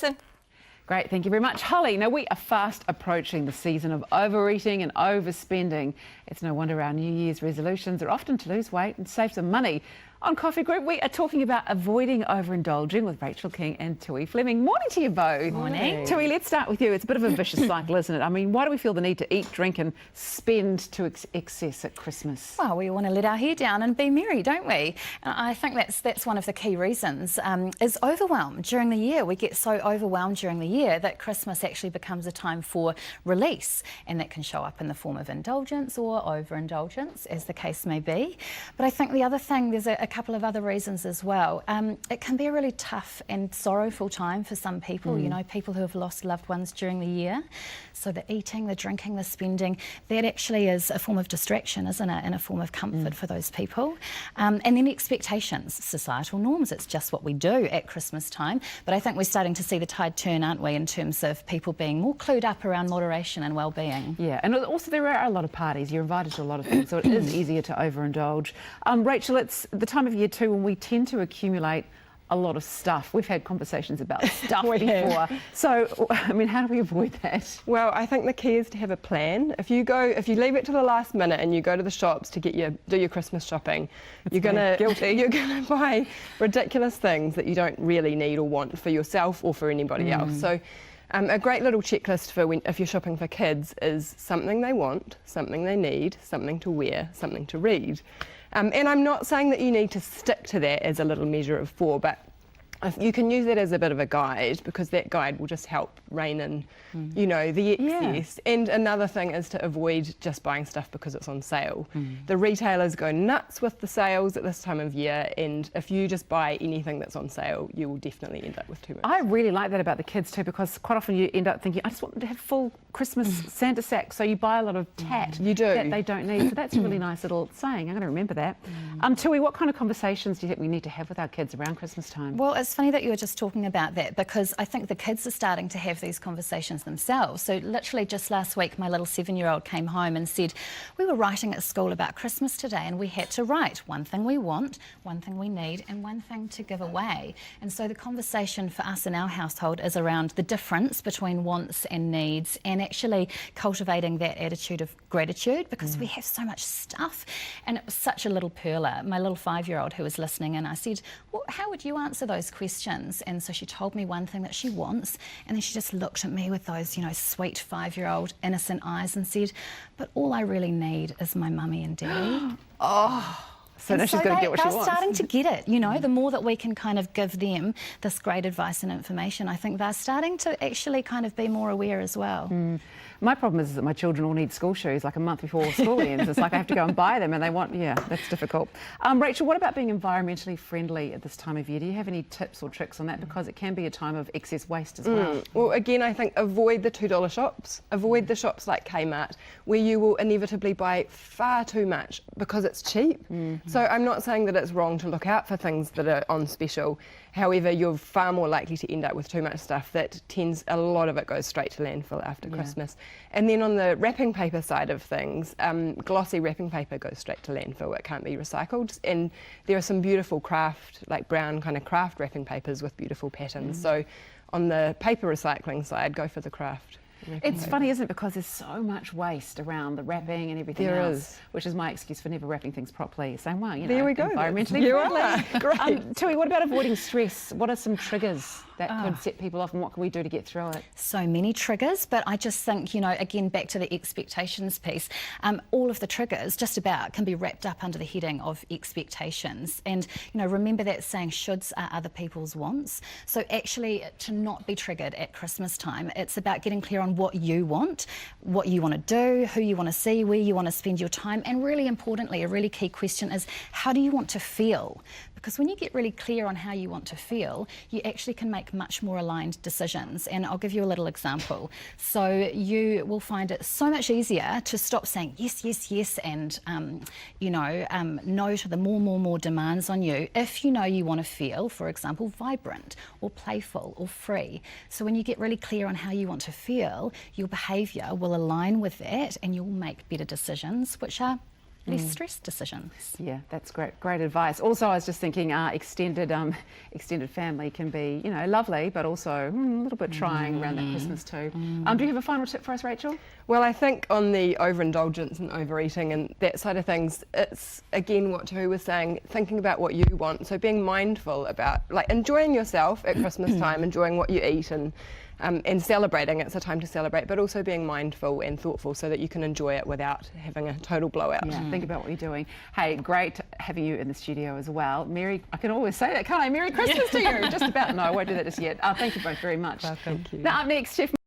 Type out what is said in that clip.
Jason. Great, thank you very much, Holly. Now, we are fast approaching the season of overeating and overspending. It's no wonder our New Year's resolutions are often to lose weight and save some money. On Coffee Group, we are talking about avoiding overindulging with Rachel King and Tui Fleming. Morning to you both. Morning. Tui, let's start with you. It's a bit of a vicious cycle, isn't it? I mean, why do we feel the need to eat, drink and spend to excess at Christmas? Well, we want to let our hair down and be merry, don't we? And I think that's one of the key reasons, is overwhelm. During the year, we get so overwhelmed during the year that Christmas actually becomes a time for release, and that can show up in the form of indulgence or overindulgence, as the case may be. But I think the other thing, there's a couple of other reasons as well. It can be a really tough and sorrowful time for some people, you know, people who have lost loved ones during the year. So the eating, the drinking, the spending, that actually is a form of distraction, isn't it, and a form of comfort for those people. And then expectations, societal norms, it's just what we do at Christmas time. But I think we're starting to see the tide turn, aren't we, in terms of people being more clued up around moderation and well-being. Yeah, and also there are a lot of parties. You're invited to a lot of things, so it is easier to overindulge. Rachel, it's the time of year too when we tend to accumulate a lot of stuff. We've had conversations about stuff before. So, I mean, how do we avoid that? Well, I think the key is to have a plan. If you leave it to the last minute and you go to the shops to do your Christmas shopping, you're gonna buy ridiculous things that you don't really need or want for yourself or for anybody else. So a great little checklist for if you're shopping for kids is something they want, something they need, something to wear, something to read. And I'm not saying that you need to stick to that as a little measure of 4, but you can use that as a bit of a guide, because that guide will just help rein in, you know, the excess. Yeah. And another thing is to avoid just buying stuff because it's on sale. The retailers go nuts with the sales at this time of year, and if you just buy anything that's on sale, you will definitely end up with too much. I really like that about the kids too, because quite often you end up thinking, I just want them to have full Christmas Santa sacks, so you buy a lot of tat that they don't need. So that's a really nice little saying. I'm going to remember that. Tui, what kind of conversations do you think we need to have with our kids around Christmas time? Well, it's funny that you were just talking about that, because I think the kids are starting to have these conversations themselves. So literally just last week, my little 7-year-old came home and said, we were writing at school about Christmas today, and we had to write one thing we want, one thing we need, and one thing to give away. And so the conversation for us in our household is around the difference between wants and needs, and actually cultivating that attitude of gratitude, because we have so much stuff. And it was such a little perler. My little 5-year-old who was listening, and I said, well, how would you answer those questions? And so she told me one thing that she wants, and then she just looked at me with those, you know, sweet 5-year-old innocent eyes and said, but all I really need is my mummy and daddy. So now she's going to get what she wants. They're starting to get it, you know, the more that we can kind of give them this great advice and information, I think they're starting to actually kind of be more aware as well. My problem is that my children all need school shoes like a month before school ends. It's like I have to go and buy them, and they want, that's difficult. Rachel, what about being environmentally friendly at this time of year? Do you have any tips or tricks on that? Because it can be a time of excess waste as well. Well, again, I think avoid the $2 shops. Avoid the shops like Kmart, where you will inevitably buy far too much because it's cheap. So I'm not saying that it's wrong to look out for things that are on special. However, you're far more likely to end up with too much stuff that a lot of it goes straight to landfill after Christmas. And then on the wrapping paper side of things, glossy wrapping paper goes straight to landfill. It can't be recycled. And there are some beautiful craft, like brown kind of craft wrapping papers with beautiful patterns. So on the paper recycling side, go for the craft. It's funny, isn't it? Because there's so much waste around the wrapping and everything else, which is my excuse for never wrapping things properly. Saying, well, you know, there we go. Environmentally friendly. Great. Tui, what about avoiding stress? What are some triggers that could set people off, and what can we do to get through it? So many triggers, but I just think, you know, again, back to the expectations piece, all of the triggers just about can be wrapped up under the heading of expectations. And, you know, remember that saying, shoulds are other people's wants. So actually, to not be triggered at Christmas time, it's about getting clear on what you want to do, who you want to see, where you want to spend your time, and really importantly, a really key question is, how do you want to feel? Because when you get really clear on how you want to feel, you actually can make much more aligned decisions. And I'll give you a little example. So you will find it so much easier to stop saying yes, yes, yes, and no to the more demands on you if you know you want to feel, for example, vibrant or playful or free. So when you get really clear on how you want to feel, your behaviour will align with that, and you'll make better decisions, which are less stress decisions. Yeah, that's great advice. Also, I was just thinking extended family can be, you know, lovely, but also a little bit trying around that Christmas too. Do you have a final tip for us, Rachel? Well, I think on the overindulgence and overeating and that side of things, it's again what Tahu was saying, thinking about what you want. So being mindful about, like, enjoying yourself at Christmas time, enjoying what you eat and celebrating. It's a time to celebrate, but also being mindful and thoughtful so that you can enjoy it without having a total blowout. Yeah, think about what you're doing. Hey, great having you in the studio as well. I can always say that, can't I? Merry Christmas to you. Just about. No, I won't do that just yet. Thank you both very much. Well, thank you. Now, up next, Chef